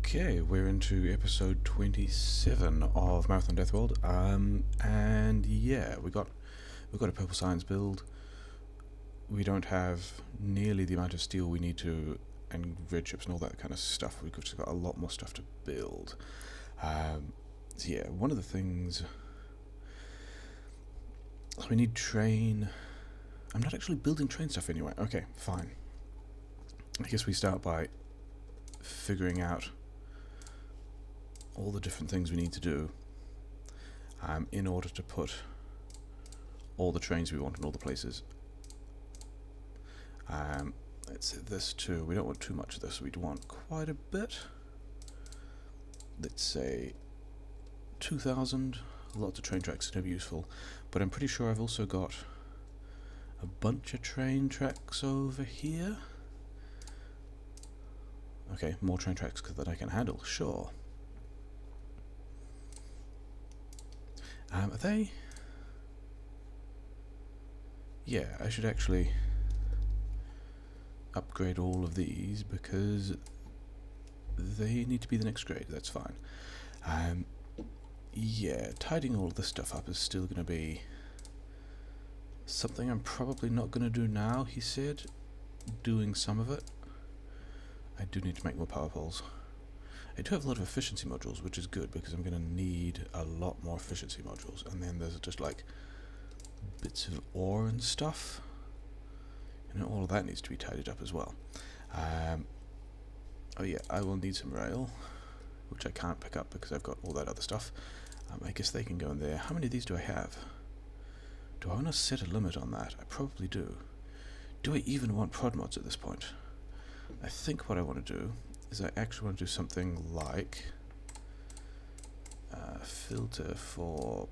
Okay, we're into episode 27 of Marathon Deathworld, and yeah, we got a purple science build. We don't have nearly the amount of steel we need to, and red chips and all that kind of stuff. We've just got a lot more stuff to build. So yeah, one of the things we need train. I'm not actually building train stuff anyway. Okay, fine. I guess we start by figuring out all the different things we need to do in order to put all the trains we want in all the places. Let's say this too. We don't want too much of this. We'd want quite a bit. Let's say 2,000. Lots of train tracks are going to be useful, but I'm pretty sure I've also got a bunch of train tracks over here. Okay, more train tracks that I can handle, sure. Are they? Yeah, I should actually upgrade all of these because they need to be the next grade, that's fine. Yeah, tidying all of this stuff up is still going to be something I'm probably not going to do now, he said. Doing some of it. I do need to make more power poles. I do have a lot of efficiency modules, which is good because I'm going to need a lot more efficiency modules. And then there's just like bits of ore and stuff. And all of that needs to be tidied up as well. Oh yeah, I will need some rail, which I can't pick up because I've got all that other stuff. I guess they can go in there. How many of these do I have? Do I want to set a limit on that? I probably do. Do I even want prod mods at this point? I think what I want to do is I actually want to do something like filter for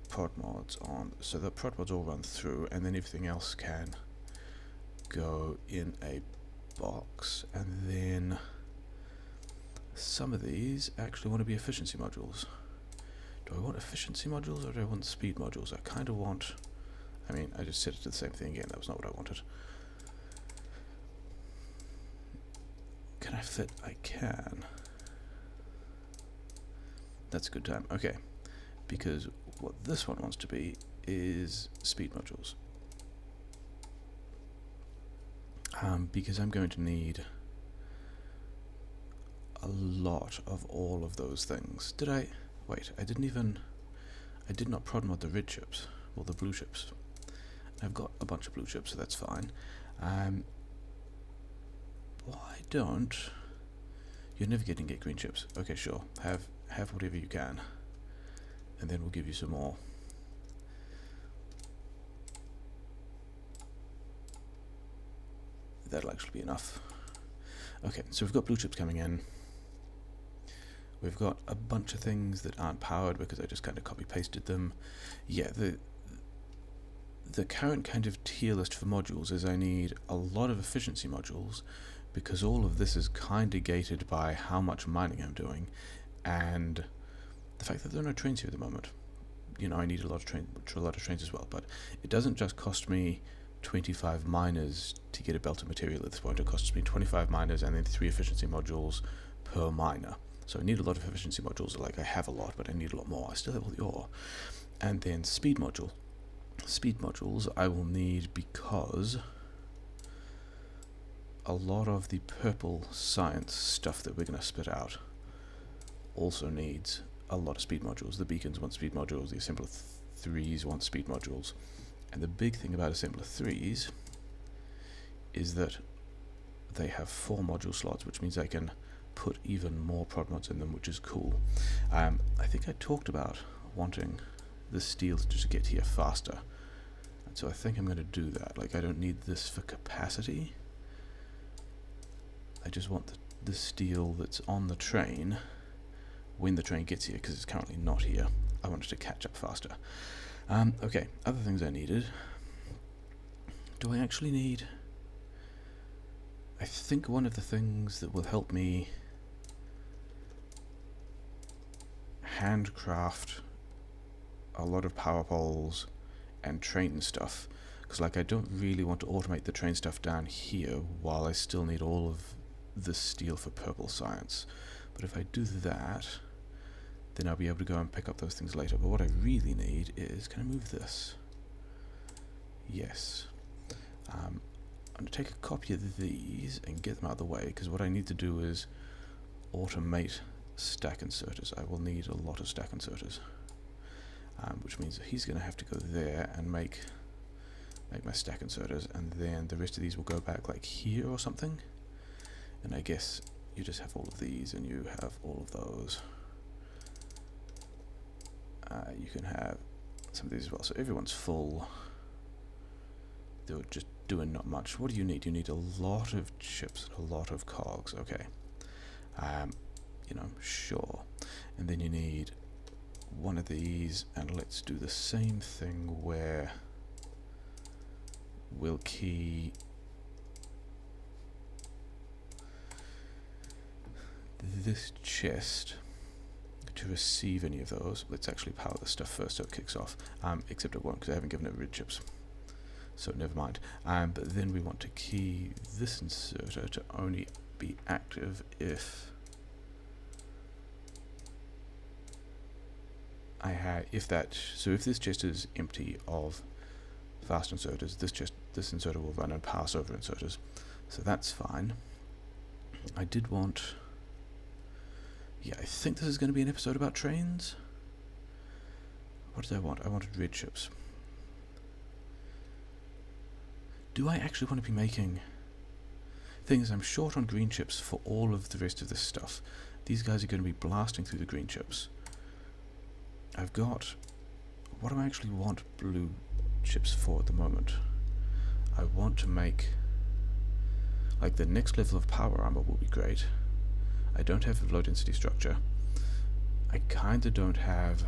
prod mods on, so the prod mods all run through and then everything else can go in a box, and then some of these actually want to be efficiency modules. Do I want efficiency modules or do I want speed modules? I kind of want, I mean, I just set it to the same thing again, that was not what I wanted. Can I fit? I can. That's a good time. Okay, because what this one wants to be is speed modules. Because I'm going to need a lot of all of those things. Did I? Wait, I did not prod mod the red chips, or the blue chips. I've got a bunch of blue chips, so that's fine. Why don't... You're never getting green chips. Okay, sure. Have whatever you can. And then we'll give you some more. That'll actually be enough. Okay, so we've got blue chips coming in. We've got a bunch of things that aren't powered because I just kind of copy-pasted them. Yeah, the current kind of tier list for modules is I need a lot of efficiency modules because all of this is kind of gated by how much mining I'm doing and the fact that there are no trains here at the moment. You know, I need a lot of trains as well, but it doesn't just cost me 25 miners to get a belt of material at this point. It costs me 25 miners and then 3 efficiency modules per miner. So I need a lot of efficiency modules. Like, I have a lot, but I need a lot more. I still have all the ore. And then speed module. Speed modules I will need because a lot of the purple science stuff that we're going to spit out also needs a lot of speed modules. The beacons want speed modules, the assembler 3s want speed modules. And the big thing about assembler 3s is that they have 4 module slots, which means I can put even more prod mods in them, which is cool. I think I talked about wanting the steel to just get here faster. And so I think I'm going to do that. Like, I don't need this for capacity. I just want the steel that's on the train when the train gets here, because it's currently not here. I want it to catch up faster. Okay, other things I needed. Do I actually need... I think one of the things that will help me handcraft a lot of power poles and train stuff, because like I don't really want to automate the train stuff down here while I still need all of the steel for purple science. But if I do that, then I'll be able to go and pick up those things later. But what I really need is, can I move this? Yes. I'm going to take a copy of these and get them out of the way, because what I need to do is automate stack inserters. I will need a lot of stack inserters, which means that he's going to have to go there and make my stack inserters, and then the rest of these will go back like here or something. And I guess you just have all of these and you have all of those. You can have some of these as well, so everyone's full. They're just doing not much. What do you need? You need a lot of chips, a lot of cogs. Okay, you know, sure. And then you need one of these, and let's do the same thing where we'll key this chest to receive any of those. Let's actually power this stuff first so it kicks off, except it won't because I haven't given it rid chips, so never mind. But then we want to key this inserter to only be active if if this chest is empty of fast inserters, this inserter will run and pass over inserters, so that's fine. I did want, yeah, I think this is going to be an episode about trains. What did I want? I wanted red chips. Do I actually want to be making things? I'm short on green chips for all of the rest of this stuff. These guys are going to be blasting through the green chips. I've got, what do I actually want blue chips for at the moment? I want to make, like, the next level of power armor will be great. I don't have a low density structure. I kinda don't have,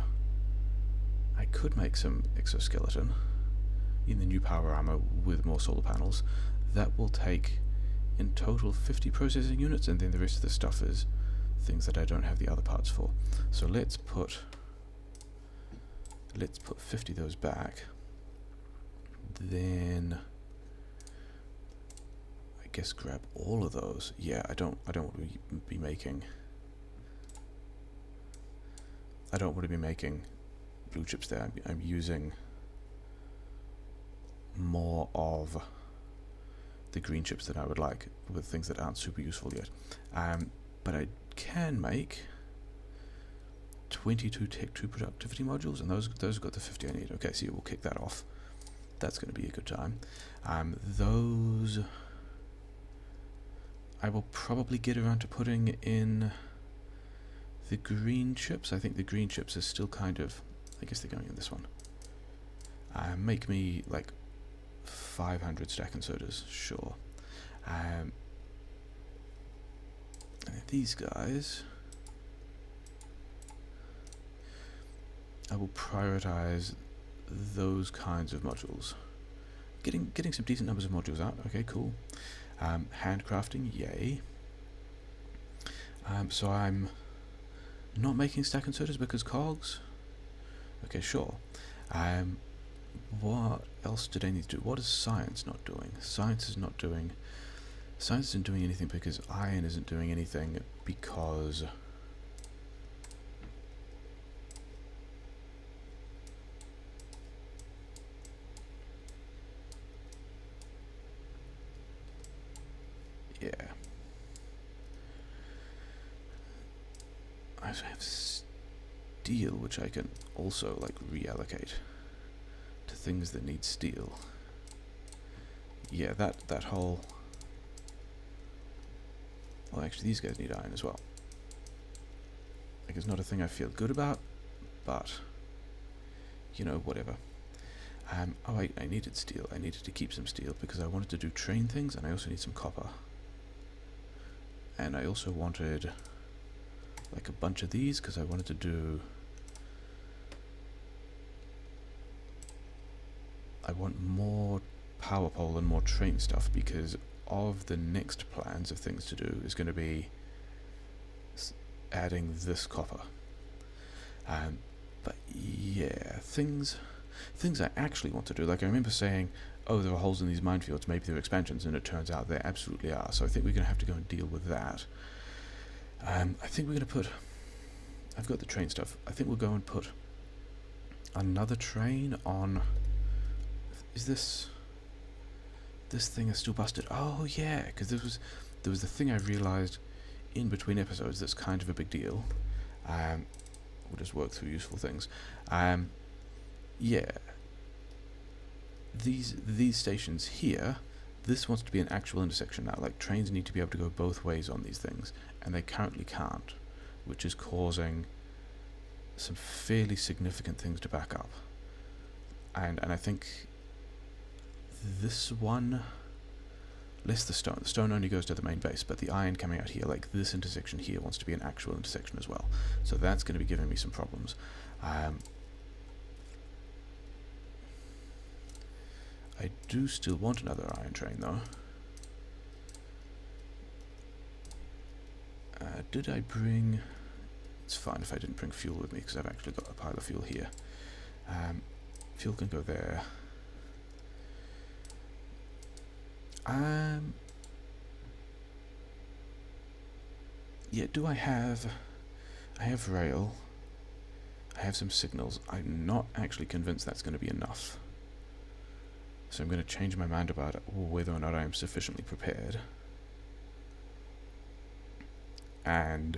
I could make some exoskeleton in the new power armor with more solar panels. That will take in total 50 processing units, and then the rest of the stuff is things that I don't have the other parts for. So let's put 50 of those back. Then I guess grab all of those. Yeah, I don't want to be making blue chips there. I'm using more of the green chips that I would like with things that aren't super useful yet. But I can make 22 Tech 2 productivity modules, and those have got the 50 I need. Okay, so we'll kick that off. That's going to be a good time. Those I will probably get around to putting in the green chips. I think the green chips are still kind of, I guess they're going in this one. Make me like 500 stack inserters, sure. And these guys, I will prioritize those kinds of modules. Getting some decent numbers of modules out. Okay, cool. Handcrafting, yay. So I'm not making stack inserters because cogs. Okay, sure. What else did I need to do? What is science not doing? Science isn't doing anything because iron isn't doing anything because yeah. I have steel, which I can also like reallocate to things that need steel. Yeah, that whole. Well, actually, these guys need iron as well. Like, it's not a thing I feel good about, but you know, whatever. Oh, I needed steel. I needed to keep some steel because I wanted to do train things, and I also need some copper. And I also wanted like a bunch of these because I wanted to do. I want more power pole and more train stuff because of the next plans of things to do is going to be adding this copper. But yeah, things I actually want to do. Like I remember saying, oh, there are holes in these minefields, maybe they're expansions, and it turns out there absolutely are. So I think we're going to have to go and deal with that. I think we're going to put... I've got the train stuff. I think we'll go and put another train on... Is this... This thing is still busted. Oh yeah, because there was the thing I realised in between episodes that's kind of a big deal. We'll just work through useful things. Yeah. These stations here, this wants to be an actual intersection now. Like, trains need to be able to go both ways on these things, and they currently can't, which is causing some fairly significant things to back up. And I think this one, less the stone. The stone only goes to the main base, but the iron coming out here, like this intersection here, wants to be an actual intersection as well. So that's going to be giving me some problems. I do still want another iron train though. Did I bring... It's fine if I didn't bring fuel with me, because I've actually got a pile of fuel here. Fuel can go there. Yeah, do I have... I have rail. I have some signals. I'm not actually convinced that's going to be enough. So I'm going to change my mind about whether or not I am sufficiently prepared. And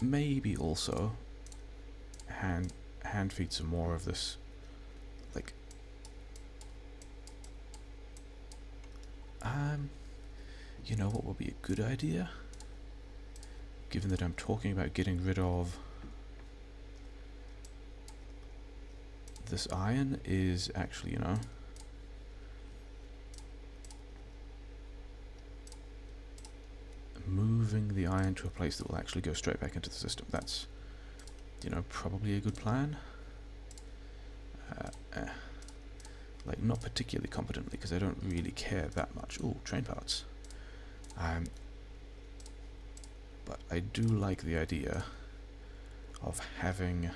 maybe also hand feed some more of this, like, you know what would be a good idea, given that I'm talking about getting rid of this iron, is actually, you know, moving the iron to a place that will actually go straight back into the system. That's, you know, probably a good plan. Like, not particularly competently, because I don't really care that much. Ooh, train parts. But I do like the idea of having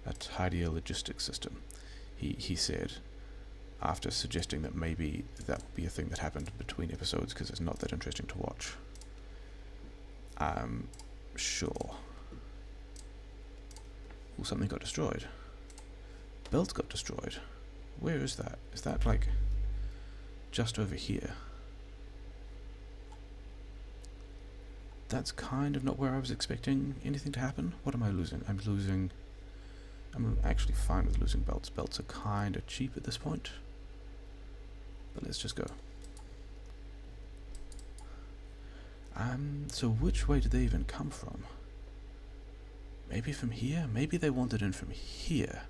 a tidier logistics system. He said, after suggesting that maybe that would be a thing that happened between episodes because it's not that interesting to watch. Sure. Ooh, something got destroyed. Belt got destroyed. Where is that? Is that, like, just over here? That's kind of not where I was expecting anything to happen. What am I losing? I'm actually fine with losing belts. Belts are kind of cheap at this point. But let's just go. So which way did they even come from? Maybe from here? Maybe they wandered in from here.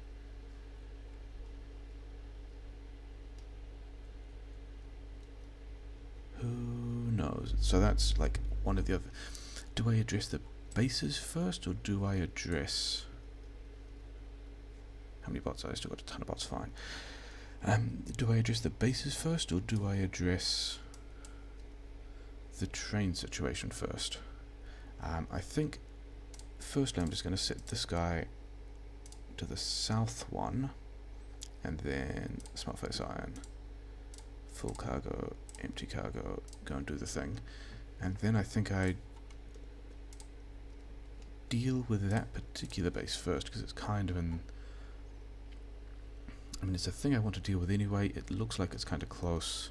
Who knows? So that's like one of the other... Do I address the bases first, or do I address... How many bots? I still got a ton of bots, fine. Do I address the bases first, or do I address the train situation first? I think firstly I'm just going to set this guy to the south one, and then smart face iron, full cargo, empty cargo, go and do the thing. And then I think I deal with that particular base first, because it's kind of in... I mean, it's a thing I want to deal with anyway. It looks like it's kind of close.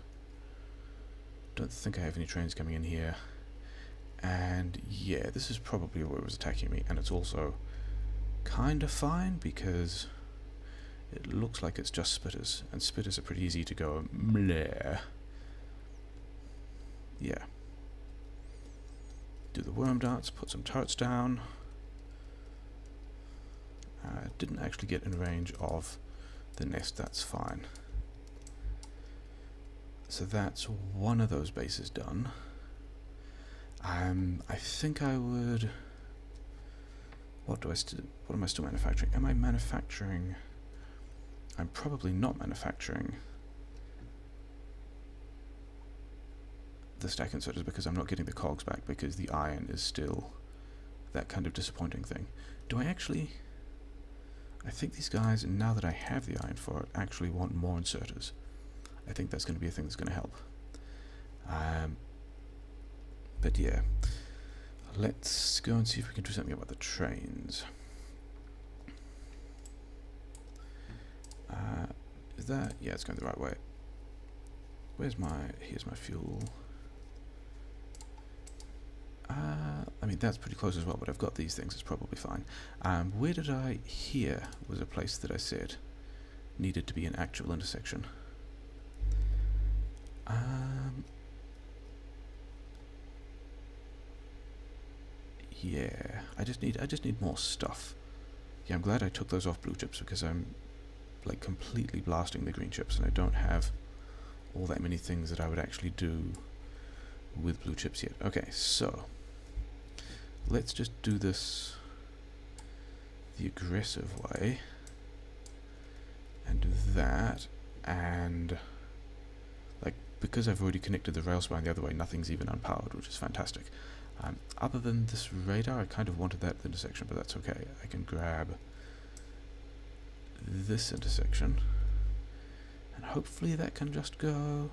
Don't think I have any trains coming in here. And yeah, this is probably where it was attacking me. And it's also kind of fine, because it looks like it's just spitters. And spitters are pretty easy to go mleh. Yeah. Do the worm darts, put some turrets down. Didn't actually get in range of the nest, that's fine. So that's one of those bases done. I think I would... What am I still manufacturing? Am I manufacturing... I'm probably not manufacturing the stack inserters, because I'm not getting the cogs back, because the iron is still that kind of disappointing thing. Do I actually... I think these guys, now that I have the iron for it, actually want more inserters. I think that's going to be a thing that's going to help. But yeah, Let's go and see if we can do something about the trains. Is that... yeah, it's going the right way. Where's my... here's my fuel. I mean, that's pretty close as well, but I've got these things, it's probably fine. Where did I... here was a place that I said needed to be an actual intersection. Yeah, I just need more stuff. Yeah, I'm glad I took those off blue chips because I'm like completely blasting the green chips and I don't have all that many things that I would actually do with blue chips yet. Okay, so let's just do this the aggressive way and do that, and like because I've already connected the rail spine the other way, nothing's even unpowered, which is fantastic. Other than this radar, I kind of wanted that intersection, but that's okay. I can grab this intersection, and hopefully that can just go...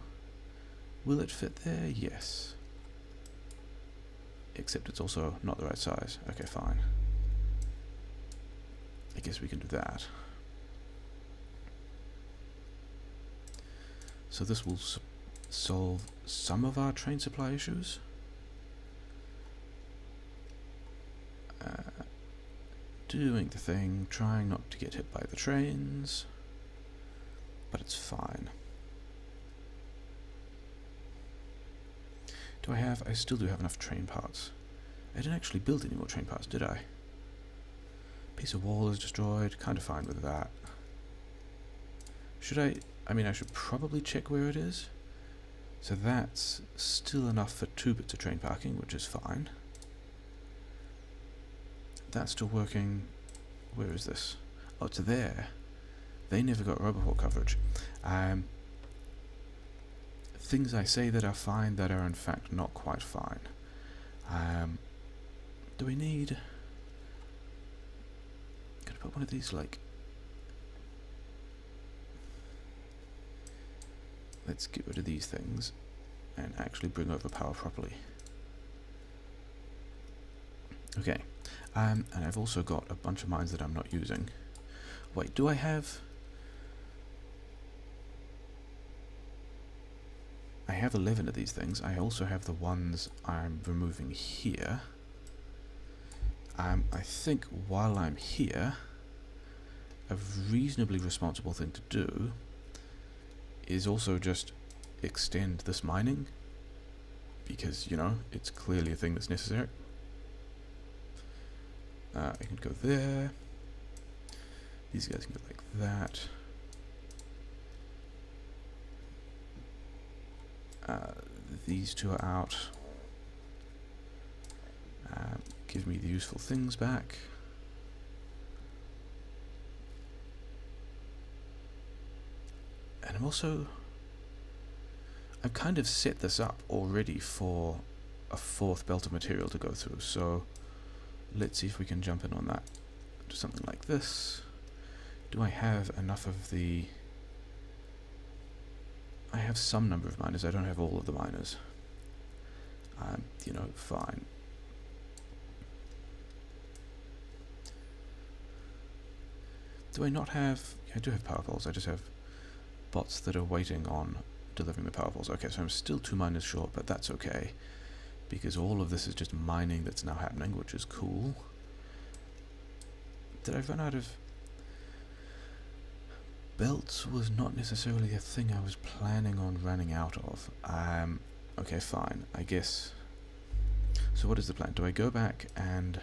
will it fit there? Yes. Except it's also not the right size. Okay, fine. I guess we can do that. So this will solve some of our train supply issues. Doing the thing, trying not to get hit by the trains, but it's fine. Do I have... I still do have enough train parts. I didn't actually build any more train parts, did I? Piece of wall is destroyed, kind of fine with that. Should I mean, I should probably check where it is. So that's still enough for 2 bits of train parking, which is fine. That's still working. Where is this? Oh, it's there. They never got Roboport coverage. Things I say that are fine that are in fact not quite fine. Do we need... could I put one of these, like... let's get rid of these things and actually bring over power properly. Okay. And I've also got a bunch of mines that I'm not using. Wait, do I have... I have 11 of these things. I also have the ones I'm removing here. I think while I'm here, a reasonably responsible thing to do is also just extend this mining, because, you know, it's clearly a thing that's necessary. I can go there. These guys can go like that. These two are out. Give me the useful things back. And I'm also... I've kind of set this up already for a 4th belt of material to go through, so let's see if we can jump in on that. Do something like this. Do I have enough of the... I have some number of miners, I don't have all of the miners. You know, fine. Do I not have... I do have power poles, I just have bots that are waiting on delivering the power poles. Okay, so I'm still 2 miners short, but that's okay, because all of this is just mining that's now happening, which is cool. Did I run out of... belts was not necessarily a thing I was planning on running out of. Okay, fine, I guess. So what is the plan? Do I go back and...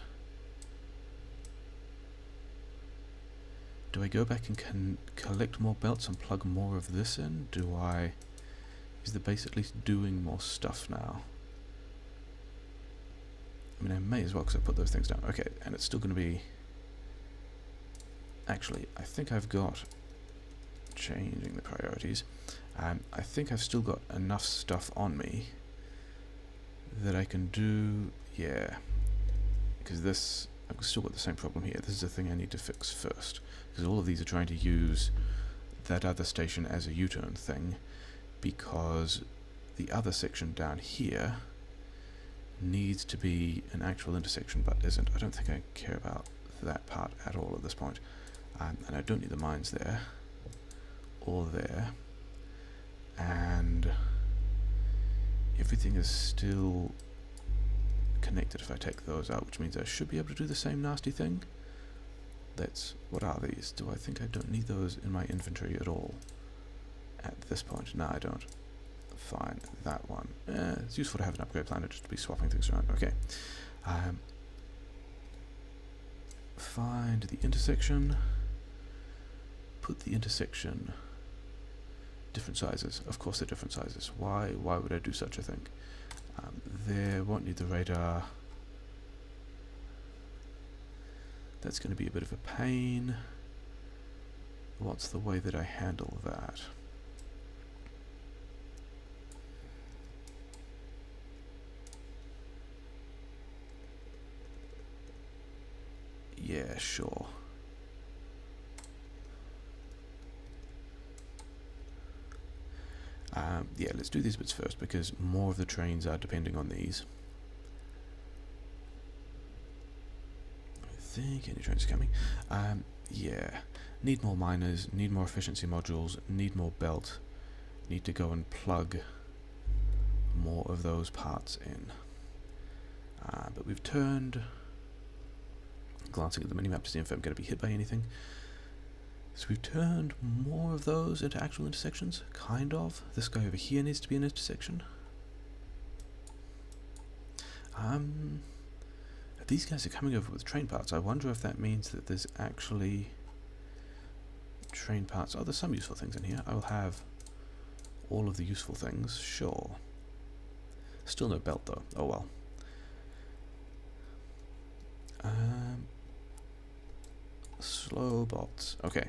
do I go back and collect more belts and plug more of this in? Do I... is the base at least doing more stuff now? I mean, I may as well, because I put those things down. Okay, and it's still going to be... actually, I think I've got... changing the priorities. I think I've still got enough stuff on me that I can do... yeah. Because this... I've still got the same problem here. This is the thing I need to fix first. Because all of these are trying to use that other station as a U-turn thing, because the other section down here needs to be an actual intersection but isn't. I don't think I care about that part at all at this point. And I don't need the mines there or there, and everything is still connected if I take those out, which means I should be able to do the same nasty thing. What are these? Do I think I don't need those in my inventory at all at this point? No, I don't. Fine, that one. It's useful to have an upgrade planner just to be swapping things around. Okay. Find the intersection. Put the intersection. Different sizes. Of course they're different sizes. Why would I do such a thing? There, won't need the radar. That's going to be a bit of a pain. What's the way that I handle that? Yeah, sure. Yeah, let's do these bits first because more of the trains are depending on these. I think any trains are coming. Yeah, need more miners, need more efficiency modules, need more belt, need to go and plug more of those parts in. But we've turned, glancing at the minimap to see if I'm going to be hit by anything. So we've turned more of those into actual intersections, kind of. This guy over here needs to be an intersection. These guys are coming over with train parts. I wonder if that means that there's actually train parts. Oh, there's some useful things in here. I will have all of the useful things, sure. Still no belt though. Oh well. Slow bots. Okay.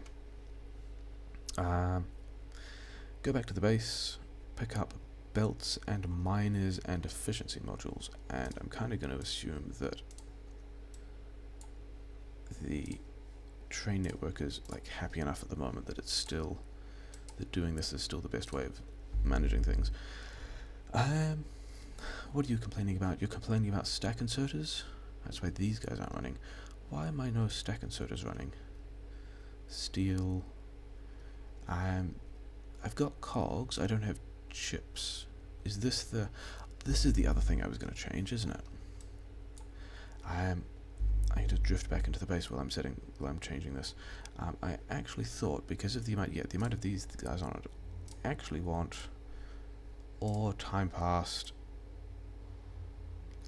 Go back to the base, pick up belts and miners and efficiency modules, and I'm kind of going to assume that the train network is like happy enough at the moment that it's still, that doing this is still the best way of managing things. What are you complaining about? You're complaining about stack inserters? That's why these guys aren't running. Why am I no stack inserters running? Steel. I've got cogs, I don't have chips. Is this the... This is the other thing I was going to change, isn't it? I need to drift back into the base while I'm changing this. I actually thought, because of the amount of these guys on it, I actually want or time passed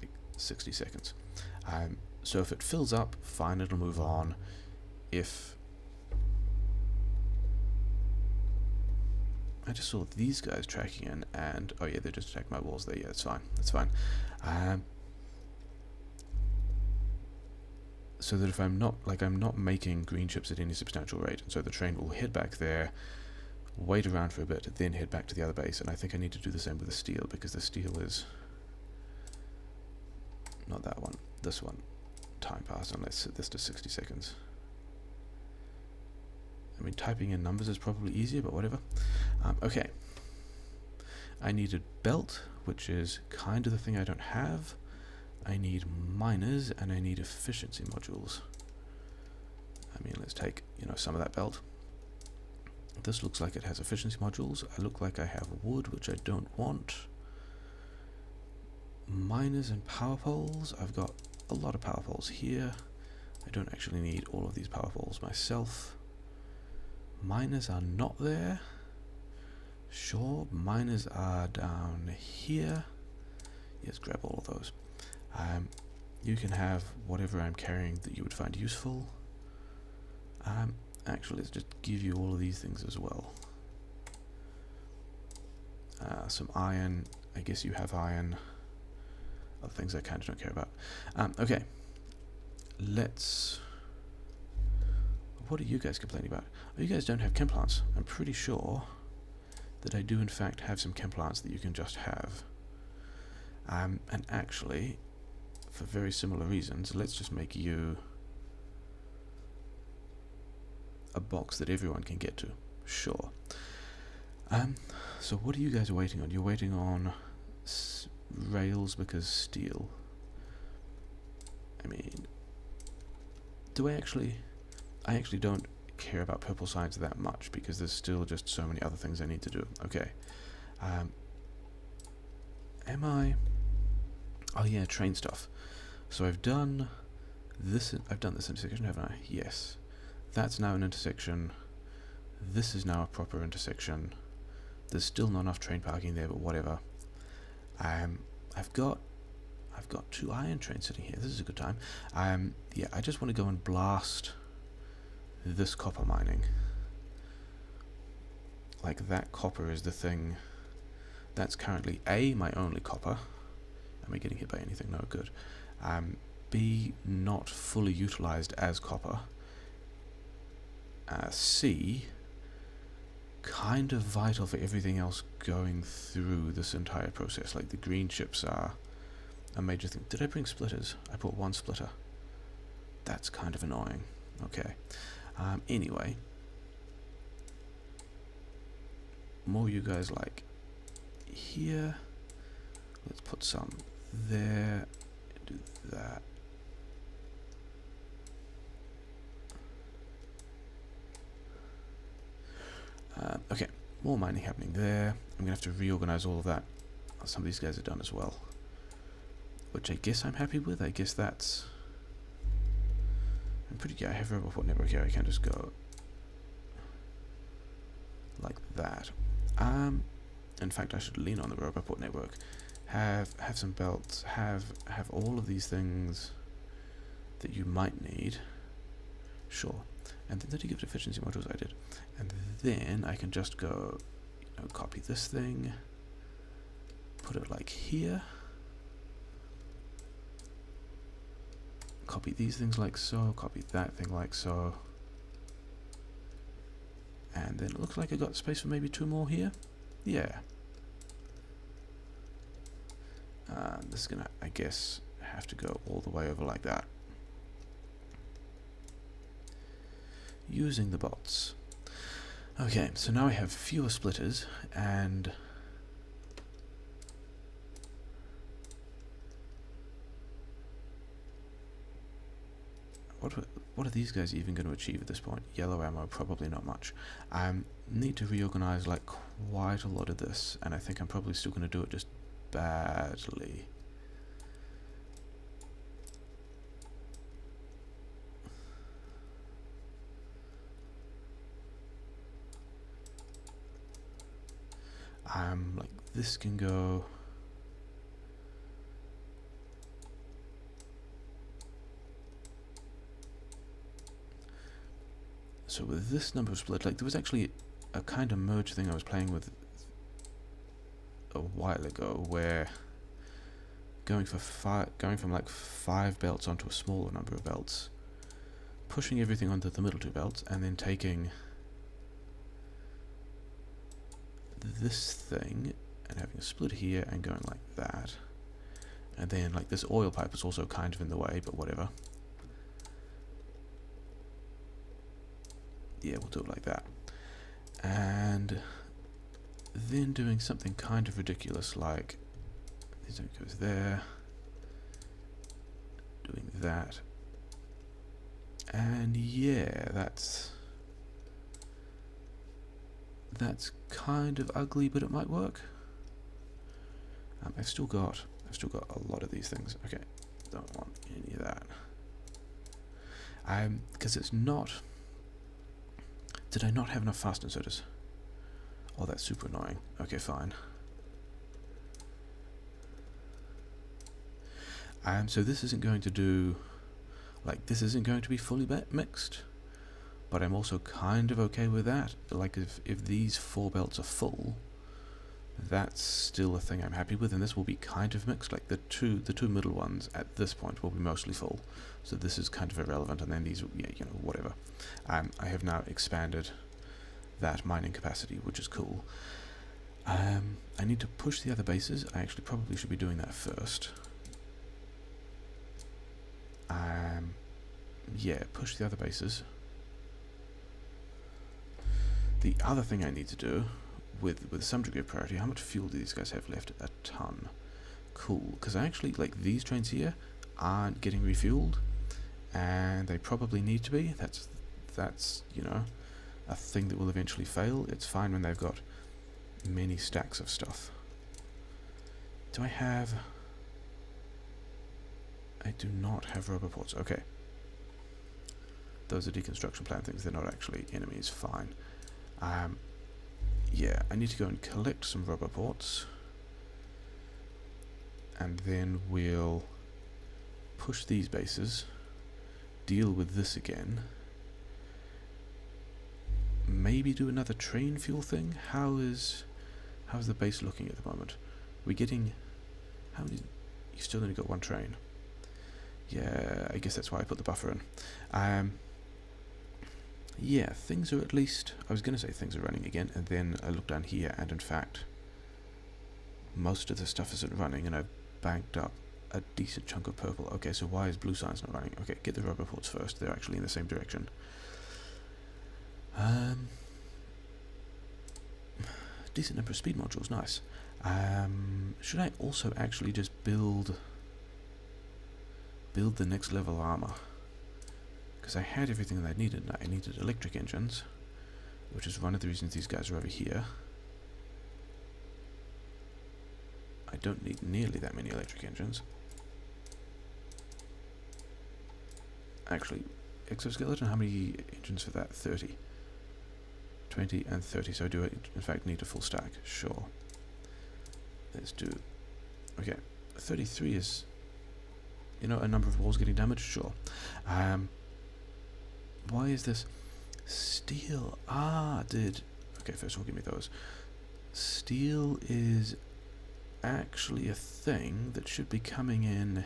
like 60 seconds. So if it fills up, fine, it'll move on. If I just saw these guys tracking in, and oh yeah, they just attacked my walls there. Yeah, it's fine. That's fine. So that if I'm not making green chips at any substantial rate, and so the train will head back there, wait around for a bit, then head back to the other base. And I think I need to do the same with the steel, because the steel is not that one. This one. Time passed, and let's set this to 60 seconds. I mean, typing in numbers is probably easier, but whatever. Okay. I need a belt, which is kind of the thing I don't have. I need miners, and I need efficiency modules. I mean, let's take, some of that belt. This looks like it has efficiency modules. I look like I have wood, which I don't want. Miners and power poles. I've got a lot of power poles here. I don't actually need all of these power poles myself. Miners are not there. Sure, miners are down here. Yes, grab all of those. You can have whatever I'm carrying that you would find useful. Actually, let's just give you all of these things as well. Some iron. I guess you have iron. Other things I kind of don't care about. Okay. What are you guys complaining about? Oh, you guys don't have chem plants. I'm pretty sure that I do in fact have some chem plants that you can just have. And actually, for very similar reasons, let's just make you a box that everyone can get to. Sure. So what are you guys waiting on? You're waiting on rails because steel. I mean, I actually don't care about purple sides that much because there's still just so many other things I need to do. Okay. Am I? Oh yeah, train stuff. So I've done this intersection, haven't I? Yes. That's now an intersection. This is now a proper intersection. There's still not enough train parking there, but whatever. I've got 2 iron trains sitting here. This is a good time. Yeah, I just want to go and blast this copper mining. Like, that copper is the thing. That's currently A, my only copper. Am I getting hit by anything? No, good. B, not fully utilized as copper. C, kind of vital for everything else going through this entire process. Like, the green chips are a major thing. Did I bring splitters? I brought 1 splitter. That's kind of annoying. Okay. Anyway. More you guys like here. Let's put some there. Do that. Okay, more mining happening there. I'm going to have to reorganize all of that. Some of these guys are done as well. Which I guess I'm happy with. I guess that's... I'm pretty good. I have a robot network here. I can just go like that. In fact, I should lean on the robot network. Have some belts. Have all of these things that you might need. Sure. And then did you give it efficiency modules? I did. And then I can just go, copy this thing, put it like here, copy these things like so, copy that thing like so, and then it looks like I got space for maybe 2 more here. Yeah. This is gonna, I guess, have to go all the way over like that. Using the bots. Okay, so now I have fewer splitters, and what are these guys even going to achieve at this point? Yellow ammo, probably not much. I need to reorganize like quite a lot of this, and I think I'm probably still going to do it just badly. Like this can go. So with this number of split, like there was actually a kind of merge thing I was playing with a while ago, where going from like 5 belts onto a smaller number of belts, pushing everything onto the middle 2 belts, and then taking this thing and having a split here and going like that, and then like this oil pipe is also kind of in the way, but whatever. Yeah, we'll do it like that, and then doing something kind of ridiculous like this goes there, doing that, and yeah, that's kind of ugly, but it might work. I've still got a lot of these things. Okay, don't want any of that. Because it's not. Did I not have enough fast inserters? Oh, that's super annoying. Okay, fine. So this isn't going to do, like, this isn't going to be fully mixed, but I'm also kind of okay with that. Like, if these 4 belts are full, that's still a thing I'm happy with, and this will be kind of mixed. Like, the two middle ones at this point will be mostly full, so this is kind of irrelevant, and then these, yeah, whatever. I have now expanded that mining capacity, which is cool. I need to push the other bases. I actually probably should be doing that first. Yeah, push the other bases. The other thing I need to do, with some degree of priority, how much fuel do these guys have left? A ton. cool, because I actually, like, these trains here aren't getting refueled, and they probably need to be. That's you know, a thing that will eventually fail. It's fine when they've got many stacks of stuff. Do I have... I do not have rubber ports. Okay. Those are deconstruction plan things. They're not actually enemies. Fine. Yeah, I need to go and collect some rubber ports. And then we'll push these bases. Deal with this again. Maybe do another train fuel thing? How's the base looking at the moment? We're getting... How many... You've still only got one train. Yeah, I guess that's why I put the buffer in. Yeah, things are at least... I was going to say things are running again, and then I look down here, and in fact, most of the stuff isn't running, and I've banked up a decent chunk of purple. Okay, so why is blue science not running? Okay, get the rubber ports first. They're actually in the same direction. Decent number of speed modules, nice. Should I also actually just build the next level armor? Because I had everything that I needed. I needed electric engines, which is one of the reasons these guys are over here. I don't need nearly that many electric engines. Actually, exoskeleton, how many engines for that? 30. 20 and 30, so do I in fact need a full stack? Sure. Let's do... Okay, 33 is... You know, a number of walls getting damaged? Sure. Why is this... Steel... Okay, first of all, give me those. Steel is actually a thing that should be coming in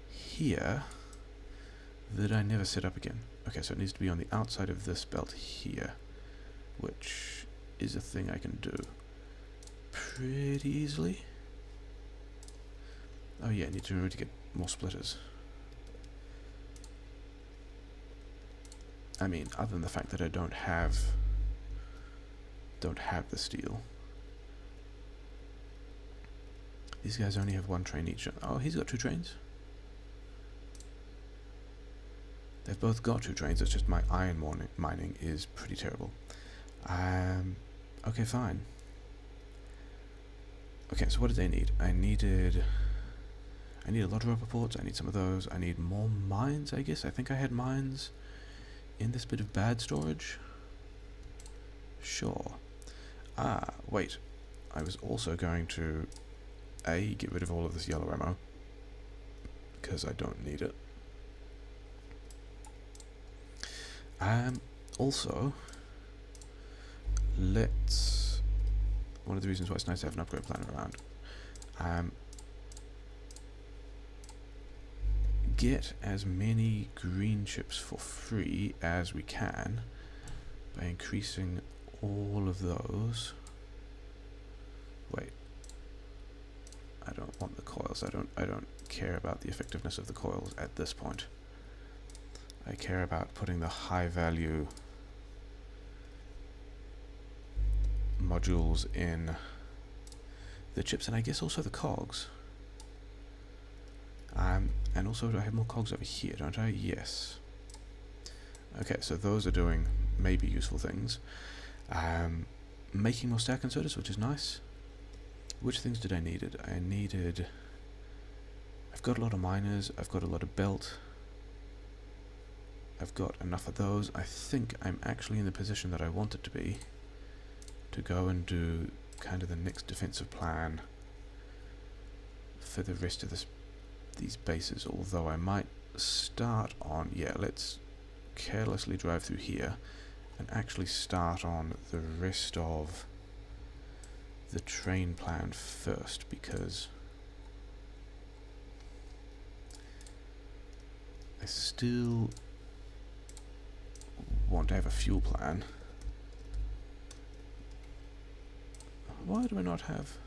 here that I never set up again. Okay, so it needs to be on the outside of this belt here, which is a thing I can do pretty easily. Oh yeah, I need to remember to get more splitters. I mean, other than the fact that I don't have the steel. These guys only have one train each. Oh, he's got two trains. They've both got two trains, it's just my iron mining is pretty terrible. Okay, fine. Okay, so what did they need? I need a lot of rubber ports, I need some of those, I need more mines, I guess. I think I had mines in this bit of bad storage. Sure. Wait. I was also going to, get rid of all of this yellow ammo, because I don't need it. Also, let's... One of the reasons why it's nice to have an upgrade plan around. Get as many green chips for free as we can by increasing all of those. Wait. I don't want the coils. I don't care about the effectiveness of the coils at this point. I care about putting the high value modules in the chips, and I guess also the cogs. And also, do I have more cogs over here, don't I? Yes. Okay, so those are doing maybe useful things. Making more stack inserters, which is nice. Which things did I needed? I've got a lot of miners, I've got a lot of belt. I've got enough of those. I think I'm actually in the position that I wanted to be to go and do kind of the next defensive plan for the rest of these bases, although I might start on... Yeah, let's carelessly drive through here and actually start on the rest of the train plan first, because I still want to have a fuel plan. Why do I not have...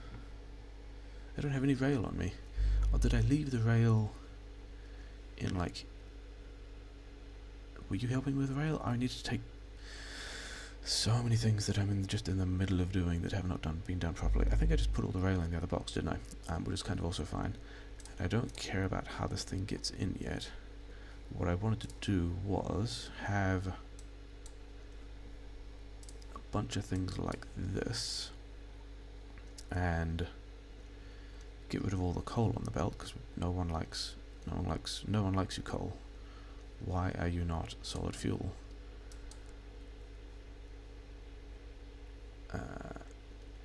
I don't have any rail on me. Or did I leave the rail in, like... Were you helping with the rail? I need to take So many things that I'm just in the middle of doing that have not been done properly. I think I just put all the rail in the other box, didn't I? Which is kind of also fine. And I don't care about how this thing gets in yet. What I wanted to do was have a bunch of things like this and get rid of all the coal on the belt, because no one likes you, coal. Why are you not solid fuel?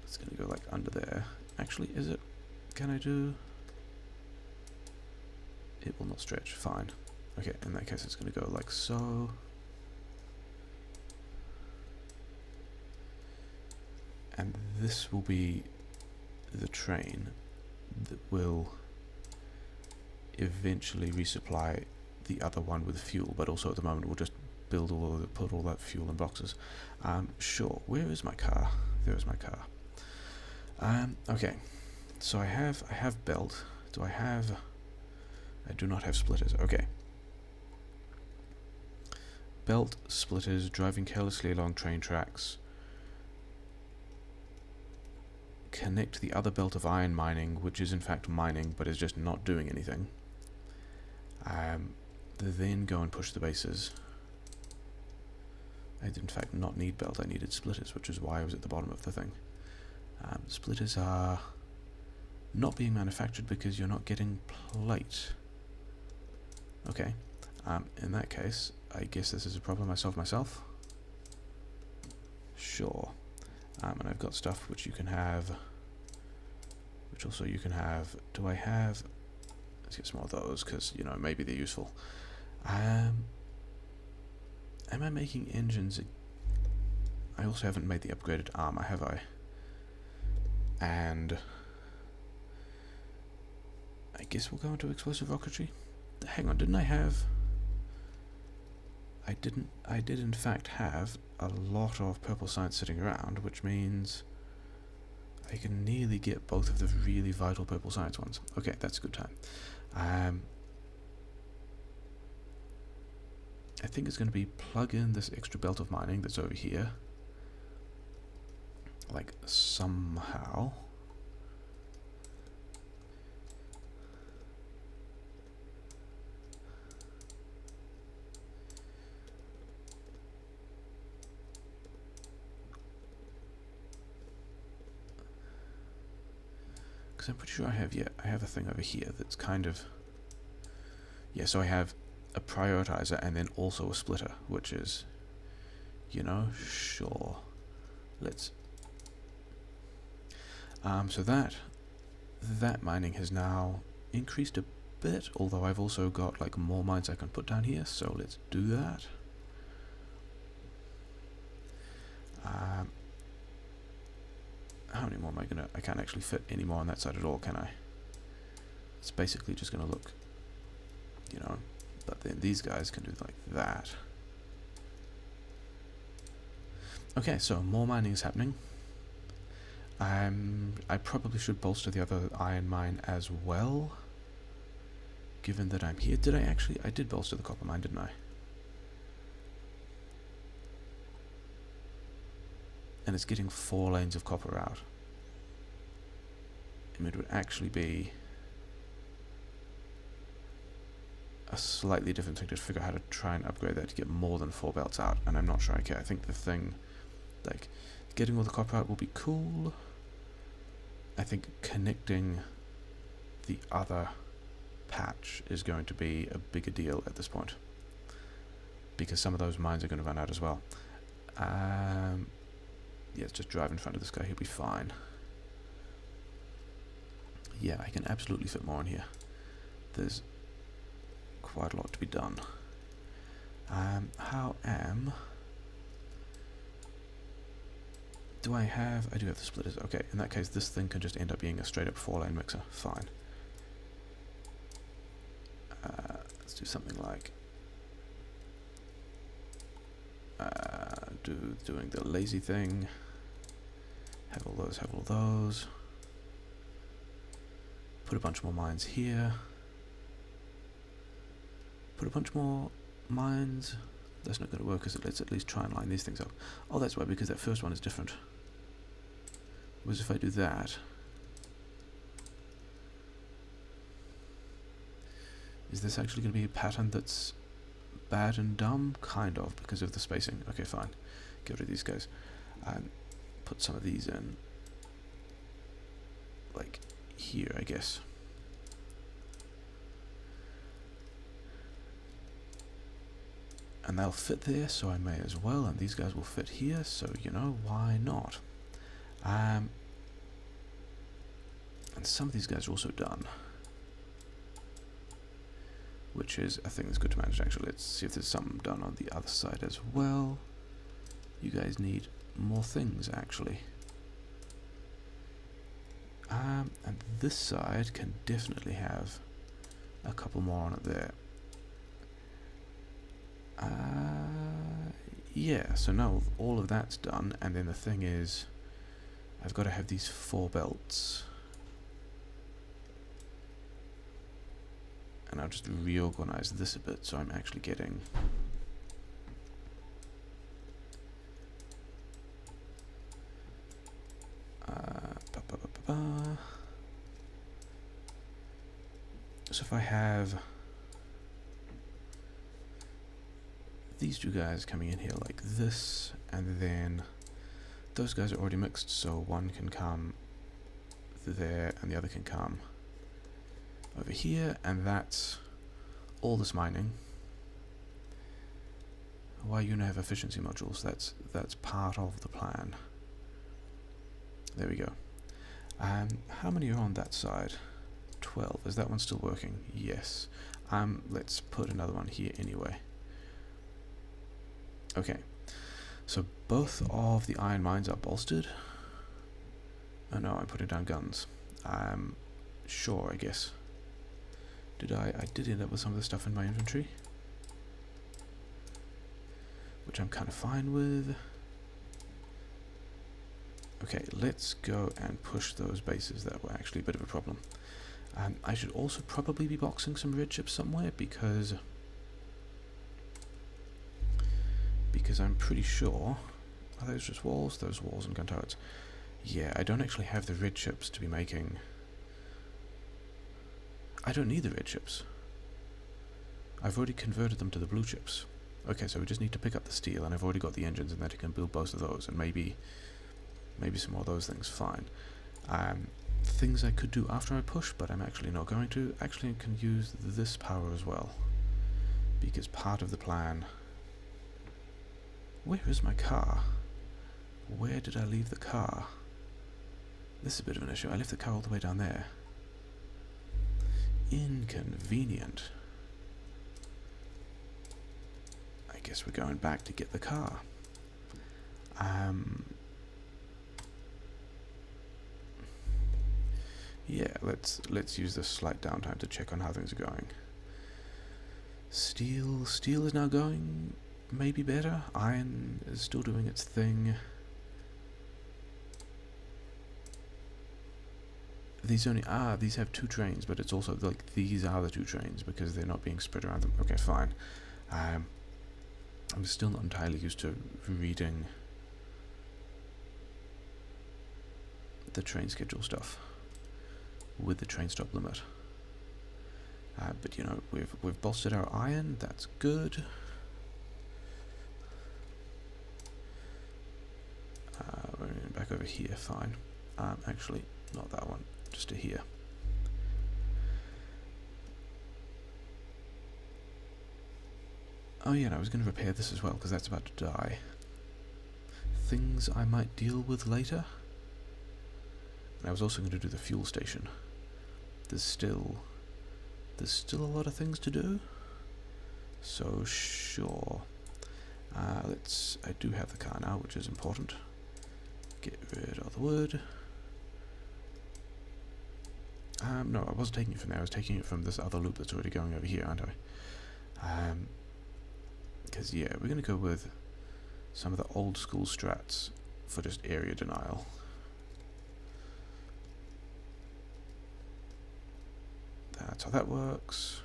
It's gonna go like under there. Actually, is it? Can I do? It will not stretch. Fine. Okay, in that case, it's gonna go like so. And this will be the train that will eventually resupply the other one with fuel, but also at the moment we'll just build put all that fuel in boxes. Sure. Where is my car? There is my car. Okay. So I have belt. Do I have? I do not have splitters. Okay. Belt, splitters, driving carelessly along train tracks. Connect the other belt of iron mining, which is in fact mining, but is just not doing anything. Then go and push the bases. I did in fact not need belt, I needed splitters, which is why I was at the bottom of the thing. Splitters are not being manufactured because you're not getting plate. Okay, in that case, I guess this is a problem I solved myself. Sure. And I've got stuff which you can have, which also you can have. Do I have? Let's get some more of those, because, you know, maybe they're useful. Am I making engines? I also haven't made the upgraded armor, have I? And I guess we'll go into explosive rocketry. Hang on, didn't I have? I did in fact have a lot of purple science sitting around, which means I can nearly get both of the really vital purple science ones. Okay, that's a good time. I think it's going to be plug in this extra belt of mining that's over here, like somehow. Because I'm pretty sure I have a thing over here that's kind of, so I have a prioritizer and then also a splitter, which is, you know, sure. Let's, so that mining has now increased a bit, although I've also got like more mines I can put down here, so let's do that. How many more am I gonna? I can't actually fit any more on that side at all, can I? It's basically just gonna look, you know, but then these guys can do like that. Okay, so more mining is happening. I probably should bolster the other iron mine as well, given that I'm here. Did I actually? I did bolster the copper mine, didn't I? And it's getting 4 lanes of copper out. And it would actually be a slightly different thing to figure out how to try and upgrade that to get more than 4 belts out, and I'm not sure I care. I think the thing, like, getting all the copper out will be cool. I think connecting the other patch is going to be a bigger deal at this point, because some of those mines are going to run out as well. Yeah, let's just drive in front of this guy, he'll be fine. Yeah, I can absolutely fit more in here. There's quite a lot to be done. Do I have? I do have the splitters. Okay, in that case, this thing can just end up being a straight up 4-lane mixer. Fine. Let's do something like doing the lazy thing. Have all those, have all those. Put a bunch more mines here. Put a bunch more mines. That's not going to work, is it? Let's at least try and line these things up. Oh, that's why, because that first one is different. Whereas if I do that... Is this actually going to be a pattern that's bad and dumb? Kind of, because of the spacing. Okay, fine. Get rid of these guys. Put some of these in. Like here, I guess. And they'll fit there, so I may as well. And these guys will fit here, so, you know, why not? And some of these guys are also done. Which is a thing that's good to manage, actually. Let's see if there's something done on the other side as well. You guys need more things, actually. And this side can definitely have a couple more on it there. Yeah, so now all of that's done, and then the thing is, I've got to have these 4 belts. And I'll just reorganize this a bit so I'm actually getting so if I have these 2 guys coming in here like this, and then those guys are already mixed, so one can come there and the other can come over here, and that's all this mining. Why you have efficiency modules? That's part of the plan. There we go. How many are on that side? 12. Is that one still working? Yes. Let's put another one here anyway. Okay. So both of the iron mines are bolstered. Oh no, I'm putting down guns. Sure, I guess. I did end up with some of the stuff in my inventory, which I'm kind of fine with. Okay, let's go and push those bases that were actually a bit of a problem. I should also probably be boxing some red chips somewhere, because I'm pretty sure... Are those just walls? Those walls and gun turrets. Yeah, I don't actually have the red chips to be making... I don't need the red chips. I've already converted them to the blue chips. Okay, so we just need to pick up the steel, and I've already got the engines, and that I can build both of those, and maybe some more of those things. Fine. Things I could do after I push, but I'm actually not going to. Actually, I can use this power as well, because part of the plan... Where is my car? Where did I leave the car? This is a bit of an issue. I left the car all the way down there. Inconvenient. I guess we're going back to get the car. Yeah, let's use this slight downtime to check on how things are going. Steel is now going maybe better. Iron is still doing its thing. These have 2 trains, but it's also like these are the 2 trains because they're not being spread around them. Okay, fine. I'm still not entirely used to reading the train schedule stuff with the train stop limit. But you know, we've bolstered our iron. That's good. We're back over here. Fine. Actually, not that one. Just to here. Oh yeah, and I was going to repair this as well, because that's about to die. Things I might deal with later. And I was also going to do the fuel station. There's still a lot of things to do. So sure. I do have the car now, which is important. Get rid of the wood. No, I wasn't taking it from there. I was taking it from this other loop that's already going over here, aren't I? Because, yeah, we're going to go with some of the old school strats for just area denial. That's how that works.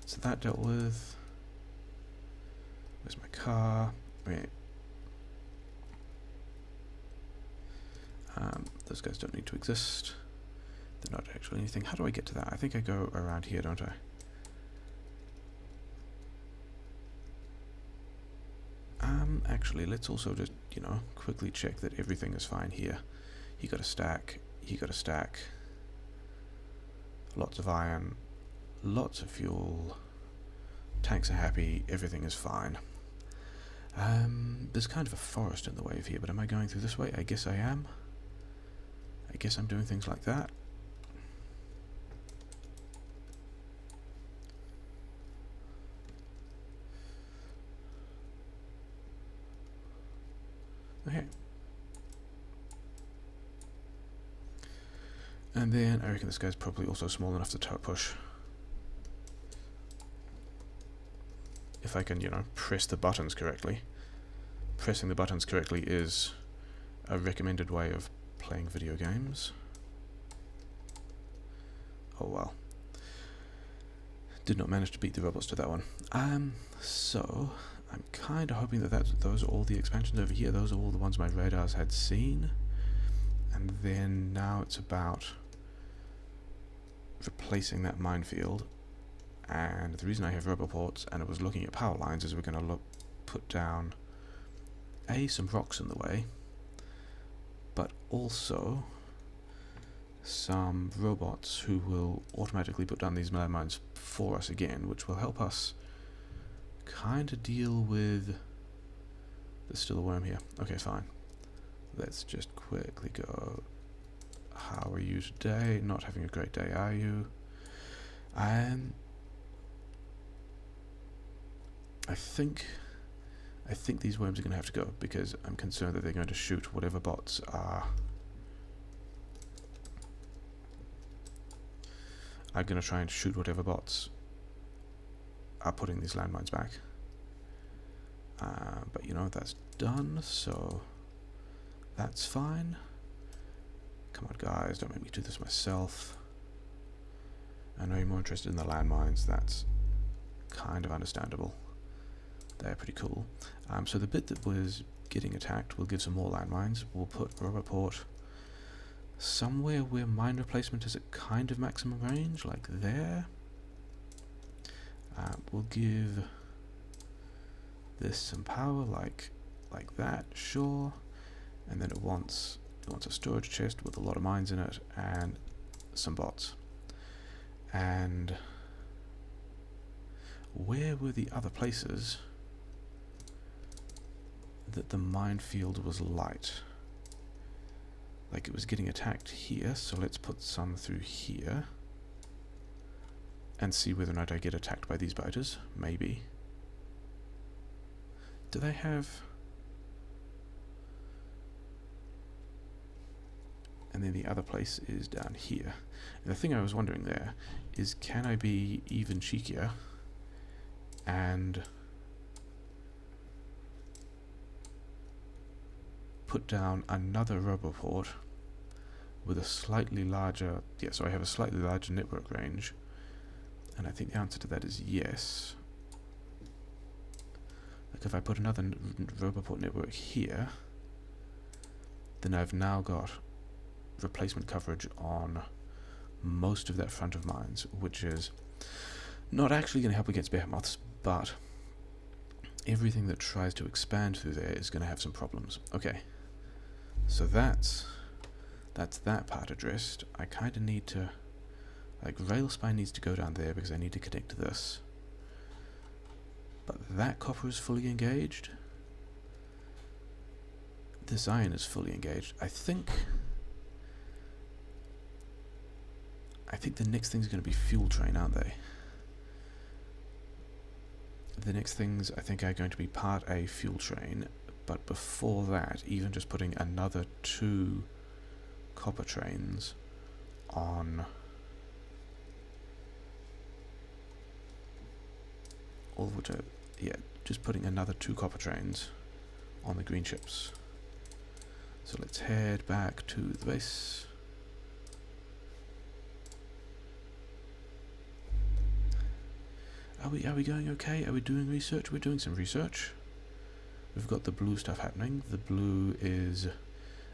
So that dealt with. Where's my car? Okay. Those guys don't need to exist. They're not actually anything. How do I get to that? I think I go around here, don't I? Actually, let's also just, you know, quickly check that everything is fine here. He got a stack. He got a stack. Lots of iron. Lots of fuel. Tanks are happy. Everything is fine. There's kind of a forest in the way of here, but am I going through this way? I guess I am. I guess I'm doing things like that. Okay. And then I reckon this guy's probably also small enough to push. If I can, you know, press the buttons correctly. Pressing the buttons correctly is a recommended way of playing video games. Oh well. Did not manage to beat the robots to that one. So I'm kind of hoping that those are all the expansions over here. Those are all the ones my radars had seen. And then now it's about replacing that minefield. And the reason I have roboports and I was looking at power lines is we're going to put down some rocks in the way, but also some robots who will automatically put down these landmines for us again, which will help us kind of deal with. There's still a worm here. Okay, fine. Let's just quickly go. How are you today? Not having a great day, are you? I think these worms are going to have to go because I'm concerned that they're going to shoot whatever bots are going to try and shoot whatever bots are putting these landmines back. But you know, that's done, so that's fine. Come on guys, don't make me do this myself. I know you're more interested in the landmines, that's kind of understandable. They're pretty cool. So the bit that was getting attacked will give some more landmines. We'll put a roboport somewhere where mine replacement is at kind of maximum range, like there. We'll give this some power, like that, sure. And then it wants a storage chest with a lot of mines in it and some bots. And where were the other places that the minefield was light? Like it was getting attacked here, so let's put some through here and see whether or not I get attacked by these biters. Maybe. Do they have... And then the other place is down here. And the thing I was wondering there is, can I be even cheekier and put down another roboport with a slightly larger... Yeah, so I have a slightly larger network range. And I think the answer to that is yes. Like if I put another roboport network here, then I've now got replacement coverage on most of that front of mines, which is not actually going to help against behemoths, but everything that tries to expand through there is going to have some problems. Okay, so that's that part addressed. I kind of need to, like, rail spine needs to go down there because I need to connect to this. But that copper is fully engaged. This iron is fully engaged. I think the next thing's going to be fuel train, aren't they? The next things I think are going to be part A, fuel train, but before that, even just putting another 2 copper trains on all of which are, yeah, just putting another 2 copper trains on the green ships. So let's head back to the base. Are we going okay? Are we doing research? We're doing some research. We've got the blue stuff happening. The blue is...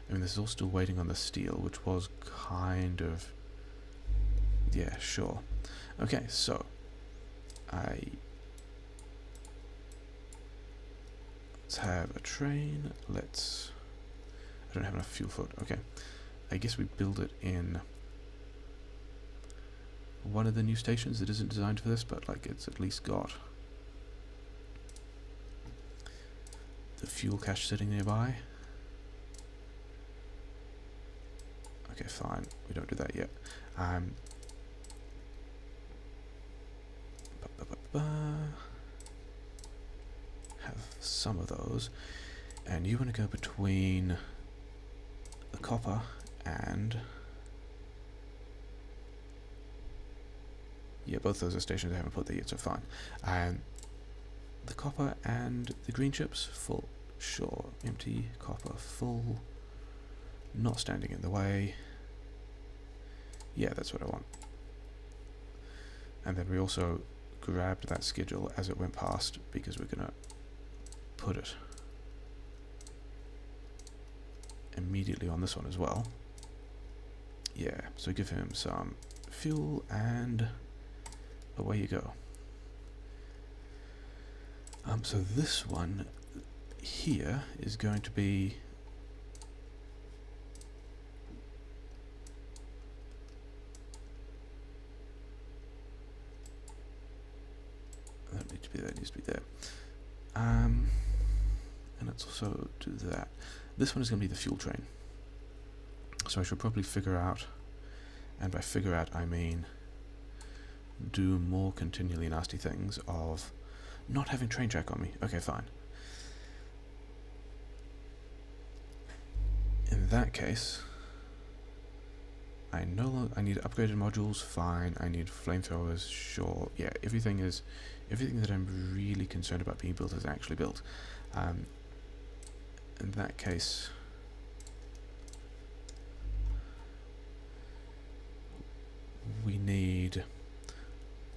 I mean, this is all still waiting on the steel, which was kind of... Yeah, sure. Okay, so... Let's have a train. Let's... I don't have enough fuel for it. Okay. I guess we build it in one of the new stations that isn't designed for this, but like it's at least got the fuel cache sitting nearby. Okay, fine. We don't do that yet. Have some of those, and you want to go between the copper and... Yeah, both those are stations I haven't put there yet, so fine. The copper and the green chips, full. Sure. Empty, copper, full. Not standing in the way. Yeah, that's what I want. And then we also grabbed that schedule as it went past, because we're going to put it immediately on this one as well. Yeah, so give him some fuel and away you go. So this one here is going to be... That needs to be there, needs to be there. And let's also do that. This one is going to be the fuel train. So I should probably figure out, and by figure out I mean do more continually nasty things of not having train track on me. Okay, fine. In that case, I need upgraded modules, fine. I need flamethrowers, sure. Yeah, everything that I'm really concerned about being built is actually built. In that case, we need...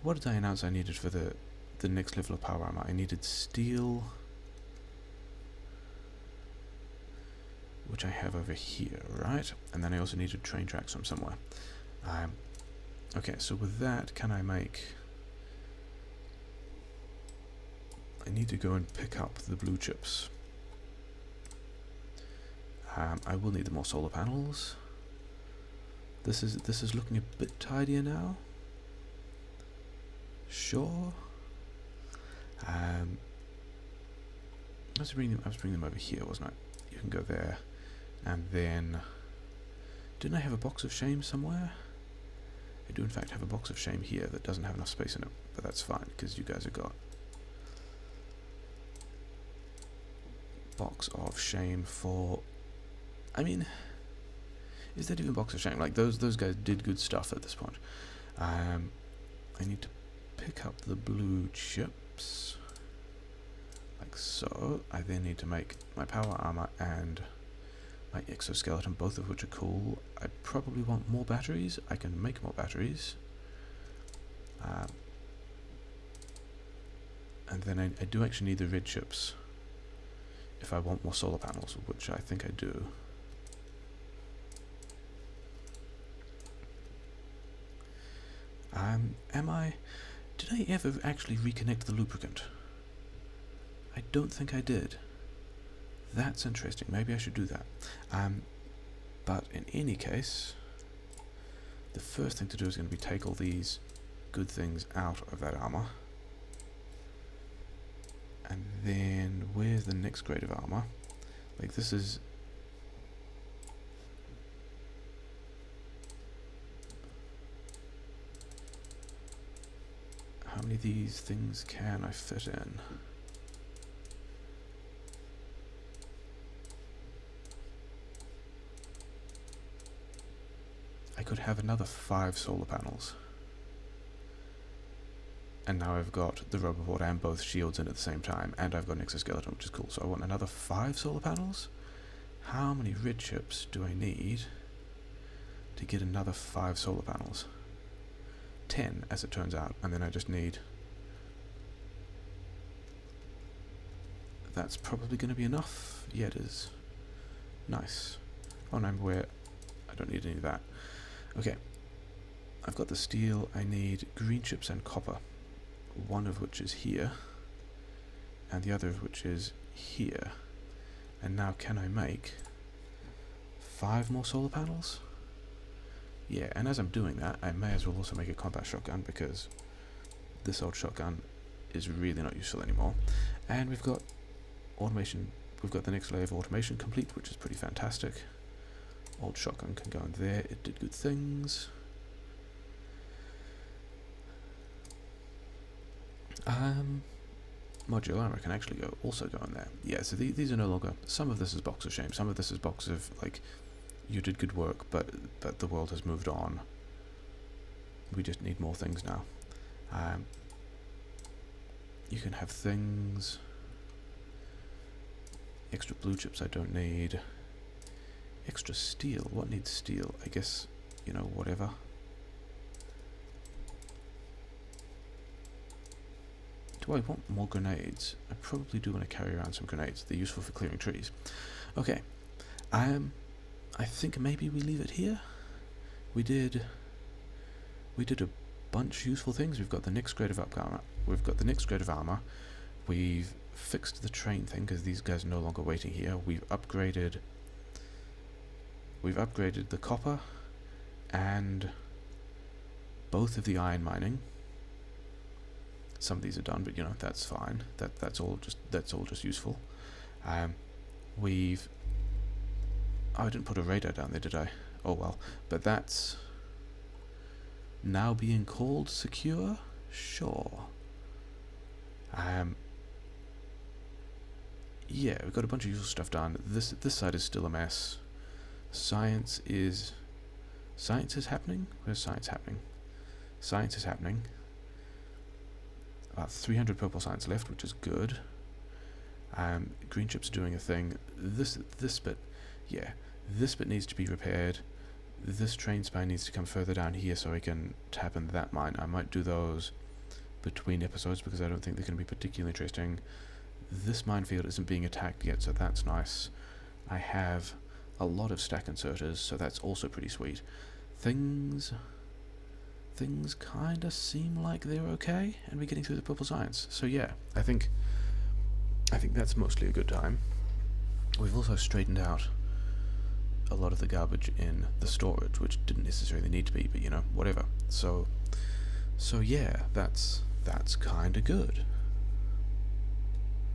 What did I announce I needed for the next level of power armor? I needed steel, which I have over here, right? And then I also needed train tracks from somewhere. Okay, so with that, can I make... I need to go and pick up the blue chips. I will need the more solar panels. This is looking a bit tidier now. Sure. I was bringing them over here, wasn't I? You can go there, and then didn't I have a box of shame somewhere? I do in fact have a box of shame here that doesn't have enough space in it, but that's fine because you guys have got box of shame for... I mean, is that even box of shame? Like those guys did good stuff at this point. I need to pick up the blue chips like so. I then need to make my power armor and my exoskeleton, both of which are cool. I probably want more batteries. I can make more batteries. And then I do actually need the red chips if I want more solar panels, which I think I do. Did I ever actually reconnect the lubricant? I don't think I did. That's interesting. Maybe I should do that. But in any case, the first thing to do is going to be take all these good things out of that armor. And then, where's the next grade of armor? Like, this is... How many of these things can I fit in? I could have another 5 solar panels. And now I've got the robot and both shields in at the same time, and I've got an exoskeleton, which is cool. So I want another 5 solar panels? How many red chips do I need to get another 5 solar panels? 10, as it turns out, and then I just need that's probably going to be enough. Yeah, it is. Nice. Oh, and I'm aware I don't need any of that. Okay. I've got the steel. I need green chips and copper. One of which is here. And the other of which is here. And now can I make 5 more solar panels? Yeah, and as I'm doing that, I may as well also make a combat shotgun, because this old shotgun is really not useful anymore. And we've got automation. We've got the next layer of automation complete, which is pretty fantastic. Old shotgun can go in there. It did good things. Modular armor can actually also go in there. Yeah, so these are no longer. Some of this is box of shame. Some of this is box of like, you did good work, but the world has moved on. We just need more things now. You can have things. Extra blue chips I don't need. Extra steel. What needs steel? I guess, you know, whatever. Do I want more grenades? I probably do want to carry around some grenades. They're useful for clearing trees. Okay. I think maybe we leave it here. We did a bunch of useful things. We've got the next grade of armor. We've fixed the train thing because these guys are no longer waiting here. We've upgraded the copper and both of the iron mining. Some of these are done, but you know, that's fine. That's all just useful. I didn't put a radar down there, did I? Oh well. But that's now being called secure? Sure. Yeah, we've got a bunch of useful stuff done. This side is still a mess. Science is happening? Where's science happening? Science is happening. About 300 purple science left, which is good. Green chips are doing a thing. This bit, yeah, this bit needs to be repaired. This train spine needs to come further down here so I can tap into that mine. I might do those between episodes because I don't think they're going to be particularly interesting. This minefield isn't being attacked yet, so that's nice. I have a lot of stack inserters, so that's also pretty sweet. Things kind of seem like they're okay, and we're getting through the purple science. So yeah, I think that's mostly a good time. We've also straightened out a lot of the garbage in the storage, which didn't necessarily need to be, but you know, whatever. So yeah, that's kind of good.